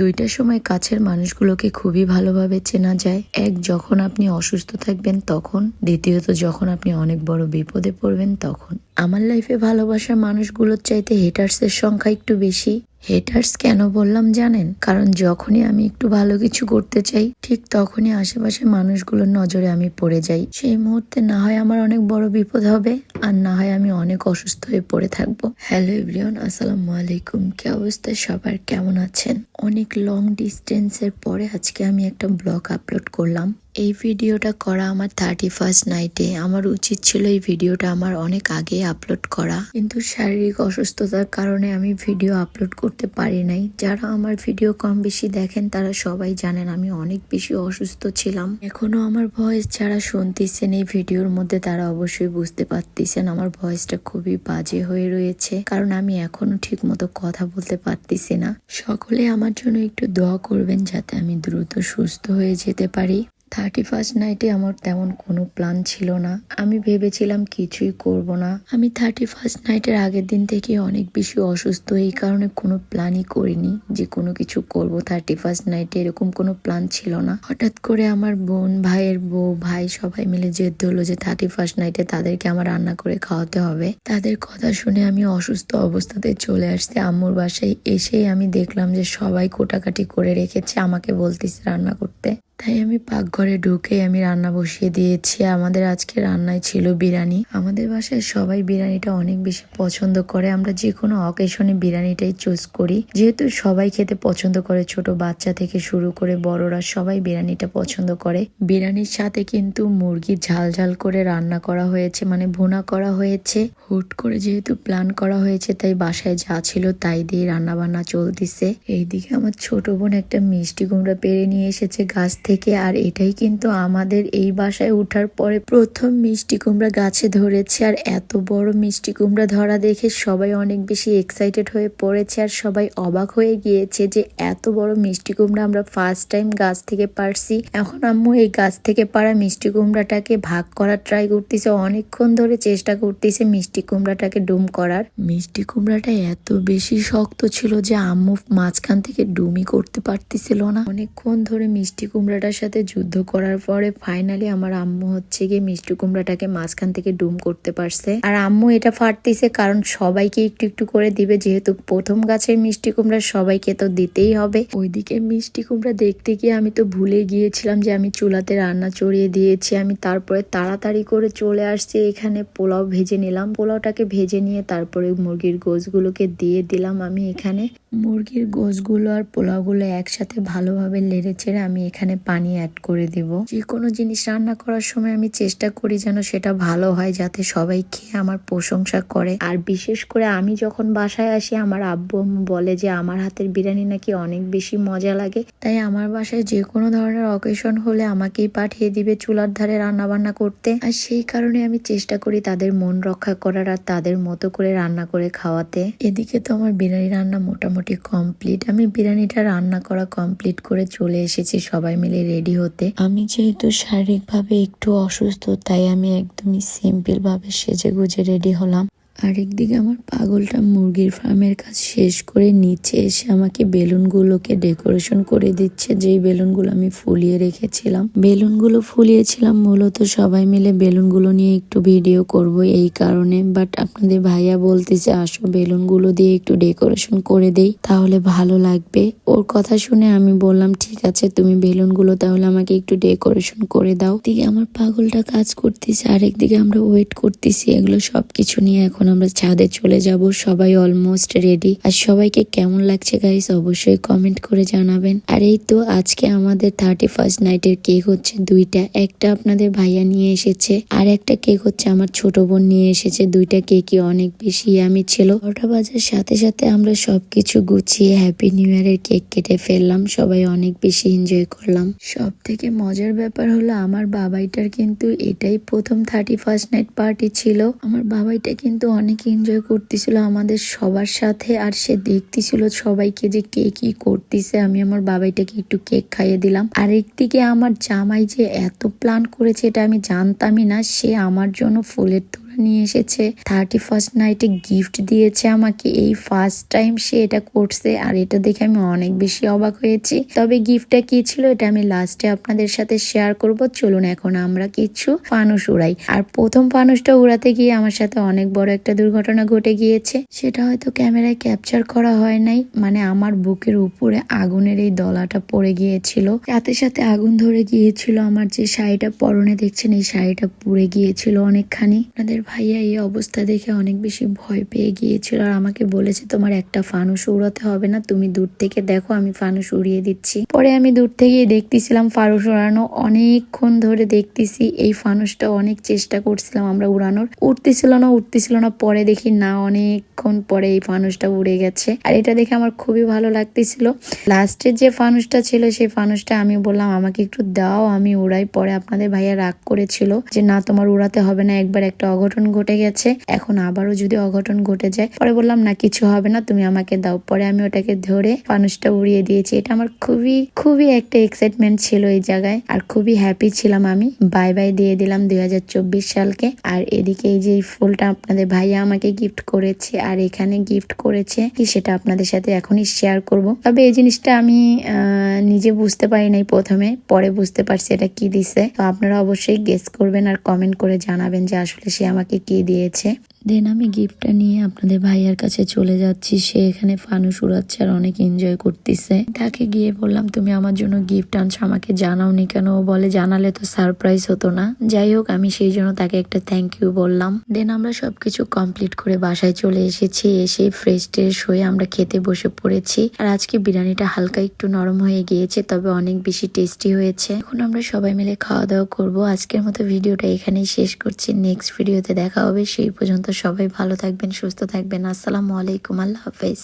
দুইটার সময় কাছের মানুষগুলোকে খুবই ভালোভাবে চেনা যায়। এক, যখন আপনি অসুস্থ থাকবেন তখন, দ্বিতীয়ত যখন আপনি অনেক বড় বিপদে পড়বেন তখন। আমার লাইফে ভালোবাসার মানুষগুলোর চাইতে হেটার্সের সংখ্যা একটু বেশি। হেটার্স কেন বললাম জানেন? কারণ যখনই আমি একটু ভালো কিছু করতে চাই ঠিক তখনই আশেপাশের মানুষগুলোর নজরে আমি পড়ে যাই। সেই মুহূর্তে না হয় আমার অনেক বড় বিপদ হবে, আর না হয় আমি অনেক অসুস্থ হয়ে পড়ে থাকবো। হ্যালো এভরিওয়ান, আসসালামু আলাইকুম। কি অবস্থা সবার, কেমন আছেন? অনেক লং ডিস্টেন্সের পরে আজকে আমি একটা ব্লগ আপলোড করলাম। এই ভিডিওটা করা আমার 31st নাইটে। আমার উচিত ছিল এই ভিডিওটা আমার অনেক আগে আপলোড করা, কিন্তু শারীরিক অসুস্থতার কারণে আমি ভিডিও আপলোড করতে পারি নাই। যারা আমার ভিডিও কম বেশি দেখেন তারা সবাই জানেন আমি অনেক বেশি অসুস্থ ছিলাম। এখনো আমার ভয়েস যারা শুনতেছেন এই ভিডিওর মধ্যে তারা অবশ্যই বুঝতে পারতেছেন আমার ভয়েসটা খুবই বাজে হয়ে রয়েছে, কারণ আমি এখনো ঠিক মতো কথা বলতে পারতেছি না। সকলে আমার জন্য একটু দোয়া করবেন যাতে আমি দ্রুত সুস্থ হয়ে যেতে পারি। 31st নাইটে আমার তেমন কোনো প্ল্যান ছিল না। আমি ভেবেছিলাম কিছুই করব না। আমি 31st নাইটের আগের দিন থেকে অনেক বেশি অসুস্থ, এই কারণে কোনো প্ল্যানই করিনি যে কোনো কিছু করব 31st নাইটে, এরকম কোনো প্ল্যান ছিল না। হঠাৎ করে আমার বোন, ভাইয়ের বউ, ভাই সবাই মিলে জেদ হলো যে 31st নাইটে তাদেরকে আমার রান্না করে খাওয়াতে হবে। তাদের কথা শুনে আমি অসুস্থ অবস্থাতে চলে আসছি আম্মুর বাসায়। এসেই আমি দেখলাম যে সবাই কোটাকাটি করে রেখেছে, আমাকে বলতেছে রান্না করতে। তাই আমি পাকঘরে ঢুকে আমি রান্না বসিয়ে দিয়েছি। আমাদের আজকে রান্নায় ছিল বিরিয়ানি। আমাদের বাসায় সবাই বিরিয়ানিটা অনেক বেশি পছন্দ করে। আমরা যে কোনো অকেশনে বিরিয়ানিটাই চুজ করি, যেহেতু সবাই খেতে পছন্দ করে, ছোট বাচ্চা থেকে শুরু করে বড়রা সবাই বিরিয়ানিটা পছন্দ করে। বিরিয়ানির সাথে কিন্তু মুরগি ঝাল ঝাল করে রান্না করা হয়েছে, মানে ভুনা করা হয়েছে। হুট করে যেহেতু প্ল্যান করা হয়েছে তাই বাসায় যা ছিল তাই দিয়ে রান্না বান্না চলতেছে। এইদিকে আমার ছোট বোন একটা মিষ্টি কুমড়া পেড়ে নিয়ে এসেছে গাছ থেকে, আর এটাই কিন্তু আমাদের এই বাসায় ওঠার পরে প্রথম মিষ্টি কুমড়া গাছে ধরেছে। আর এত বড় মিষ্টি কুমড়া ধরা দেখে সবাই অনেক বেশি এক্সাইটেড হয়ে পড়েছে, আর সবাই অবাক হয়ে গিয়েছে যে এত বড় মিষ্টি কুমড়া আমরা ফার্স্ট টাইম গাছ থেকে পারছি। এখন আম্মু এই গাছ থেকে পারা মিষ্টি কুমড়াটাকে ভাগ করার ট্রাই করতেছে, অনেকক্ষণ ধরে চেষ্টা করতেছে মিষ্টি কুমড়াটাকে ডুম করার। মিষ্টি কুমড়াটা এত বেশি শক্ত ছিল যে আম্মু মাঝখান থেকে ডুমই করতে পারতেছিল না। অনেকক্ষণ ধরে মিষ্টি কুমড়াটার সাথে যুদ্ধ করার পরে ফাইনালি আমার আম্মু হচ্ছে গিয়ে মিষ্টি কুমড়াটাকে মাঝখান থেকে ডুম করতে পারছে। আর আম্মু এটা ফাটতেছে কারণ সবাইকে একটু একটু করে দিবে, যেহেতু প্রথম গাছের মিষ্টি কুমড়া সবাইকে তো দিতেই হবে। ওইদিকে মিষ্টি কুমড়া দেখতে গিয়ে আমি তো ভুলে গিয়েছিলাম যে আমি চুলাতে রান্না চড়িয়ে দিয়েছি। আমি তারপরে তাড়াতাড়ি করে চলে আসছি এখানে, পোলাও ভেজে নিলাম। পোলাওটাকে ভেজে নিয়ে তারপরে মুরগির গোশগুলোকে দিয়ে দিলাম। আমি এখানে মুরগির গোশগুলো আর পোলাওগুলো একসাথে ভালোভাবে নেড়ে চেড়ে আমি এখানে পানি অ্যাড করে দিব। যে কোনো জিনিস রান্না করার সময় আমি চেষ্টা করি যেন সেটা ভালো হয়, যাতে সবাই খেয়ে আমার প্রশংসা করে। আর বিশেষ করে আমি যখন বাসায় আসি আমার আব্বু আম্মু বলে যে আমার হাতের বিরিয়ানি নাকি অনেক বেশি মজা লাগে। তাই আমার বাসায় যে কোনো ধরনের অকেশন হলে আমাকেই পাঠিয়ে দিবে চুলার ধারে রান্না বান্না করতে। আর সেই কারণে আমি চেষ্টা করি তাদের মন রক্ষা করার আর তাদের মতো করে রান্না করে খাওয়াতে। এদিকে তো আমার বিরিয়ানি রান্না মোটামুটি কমপ্লিট। আমি বিরিয়ানিটা রান্না করা কমপ্লিট করে চলে এসেছি সবাই মিলে রেডি হতে। আমি যেহেতু শারীরিকভাবে একটু অসুস্থ তাই আমি একদমই সিম্পল ভাবে সেজে গুজে রেডি হলাম। আরেকদিকে আমার পাগলটা মুরগির ফার্মের কাজ শেষ করে নিচে এসে আমাকে বেলুনগুলোকে ডেকোরেশন করে দিচ্ছে, যেই বেলুনগুলো আমি ফুলিয়ে রেখেছিলাম। বেলুনগুলো ফুলিয়েছিলাম মূলত সবাই মিলে বেলুনগুলো নিয়ে একটু ভিডিও করব এই কারণে, বাট আপনাদের ভাইয়া বলতেছে আসো বেলুনগুলো দিয়ে একটু ডেকোরেশন করে দেই তাহলে ভালো লাগবে। ওর কথা শুনে আমি বললাম ঠিক আছে তুমি বেলুনগুলো তাহলে আমাকে একটু ডেকোরেশন করে দাও। দিকে আমার পাগলটা কাজ করতেছে, আরেকদিকে আমরা ওয়েট করতেছি। এগুলো সবকিছু নিয়ে এখন আমরা ছাদে চলে যাব। সবাই অলমোস্ট রেডি। আর সবাইকে কেমন লাগছে গাইস অবশ্যই কমেন্ট করে জানাবেন। আর এই তো আজকে আমাদের 31st নাইটের কেক হচ্ছে দুইটা। একটা আপনাদের ভাইয়া নিয়ে এসেছে, আর একটা কেক হচ্ছে আমার ছোট বোন নিয়ে এসেছে। দুইটা কেকই অনেক বেশি ইয়ামি ছিল। 12টা বাজার সাথে সাথে আমরা সবকিছু গুছিয়ে হ্যাপি নিউ ইয়ারের কেক কেটে ফেললাম। সবাই অনেক বেশি এনজয় করলাম। সব থেকে মজার ব্যাপার হলো আমার বাবাইটার কিন্তু এটাই প্রথম 31st নাইট পার্টি ছিল। আমার বাবাইটা কিন্তু অনেক এনজয় করতেছিল আমাদের সবার সাথে, আর সে দেখতেছিল সবাইকে যে কে কি করতেছে। আমি আমার বাবাইটাকে একটু কেক খাইয়ে দিলাম। আরেকদিকে আমার জামাই যে এত প্ল্যান করেছে এটা আমি জানতামই না। সে আমার জন্য ফুলের তোড়া নিয়ে এসেছে। 31st নাইটে গিফট দিয়েছে আমাকে, এই ফার্স্ট টাইম সে এটা করছে আর এটা দেখে আমি অনেক বেশি অবাক হয়েছি। তবে গিফটটা কি ছিল এটা আমি লাস্টে আপনাদের সাথে শেয়ার করব। চলুন এখন আমরা কিছু ফানুস উড়াই। আর প্রথম ফানুসটা উড়াতে গিয়ে আমার সাথে অনেক বড় একটা দুর্ঘটনা ঘটে গিয়েছে, সেটা হয়তো ক্যামেরায় ক্যাপচার করা হয় নাই। মানে আমার বুকের উপরে আগুনের এই দলাটা পড়ে গিয়েছিল, সাথে সাথে আগুন ধরে গিয়েছিল। আমার যে শাড়িটা পরনে দেখছেন এই শাড়িটা পুড়ে গিয়েছিল অনেকখানি। আপনাদের ভাইয়া এই অবস্থা দেখে অনেক বেশি ভয় পেয়ে গিয়েছিল আর আমাকে বলেছে তোমার একটা ফানুস উড়াতে হবে না, তুমি দূর থেকে দেখো আমি ফানুস উড়িয়ে দিচ্ছি। পরে আমি দূর থেকে দেখতেছিলাম ফানুস উড়ানো, অনেকক্ষণ ধরে দেখতেছি এই ফানুসটা, অনেক চেষ্টা করছিলাম আমরা উড়ানোর, উঠতেছিল না। পরে দেখি না, অনেকক্ষণ পরে এই ফানুসটা উড়ে গেছে আর এটা দেখে আমার খুবই ভালো লাগতেছিল। লাস্টের যে ফানুসটা ছিল সেই ফানুসটা আমি বললাম আমাকে একটু দাও আমি উড়াই। পরে আপনাদের ভাইয়া রাগ করেছিল যে না তোমার উড়াতে হবে না, একবার একটা অঘটন ঘটে গেছে, এখন আবারও যদি অঘটন ঘটে যায়। পরে বললাম না কিছু হবে না, তুমি আমাকে দাও। পরে আমি ওটাকে ধরে ফানুসটা উড়িয়ে দিয়েছি। এটা আমার খুবই খুবই একটা এক্সাইটমেন্ট ছিল এই জায়গায় আর খুবই হ্যাপি ছিলাম। আমি বাই বাই দিয়ে দিলাম 2024 সালকে। আর এদিকে এই যে ফুলটা আপনাদের ভাইয়া আমাকে গিফট করেছে আর এখানে গিফট করেছে কি সেটা আপনাদের সাথে এখনই শেয়ার করব। তবে এই জিনিসটা আমি নিজে বুঝতে পারি নাই প্রথমে, পরে বুঝতে পারছি এটা কি দিছে। তো আপনারা অবশ্যই গেস করবেন আর কমেন্ট করে জানাবেন যে আসলে সে আমাকে কি দিয়েছে। দেন আমি গিফটটা নিয়ে আপনাদের ভাইয়ার কাছে চলে যাচ্ছি। সে এখানে ফানুস উড়াচ্ছে আর অনেক এনজয় করতেছে। তাকে গিয়ে বললাম তুমি আমার জন্য গিফট আনছো, আমাকে জানাওনি কেন? ও বলে জানালে তো সারপ্রাইজ হতো না। যাই হোক আমি সেই জন্য তাকে একটা থ্যাংক ইউ বললাম। দেন আমরা সবকিছু কমপ্লিট করে বাসায় চলে এসেছি। এসে ফ্রেশ ট্রেশ হয়ে আমরা খেতে বসে পড়েছি। আর আজকে বিরিয়ানিটা হালকা একটু নরম হয়ে গিয়েছে, তবে অনেক বেশি টেস্টি হয়েছে। এখন আমরা সবাই মিলে খাওয়া দাওয়া করবো। আজকের মতো ভিডিওটা এখানেই শেষ করছি। নেক্সট ভিডিওতে দেখা হবে, সেই পর্যন্ত সবাই ভালো থাকবেন, সুস্থ থাকবেন। আসসালামু আলাইকুম, আল্লাহ হাফেজ।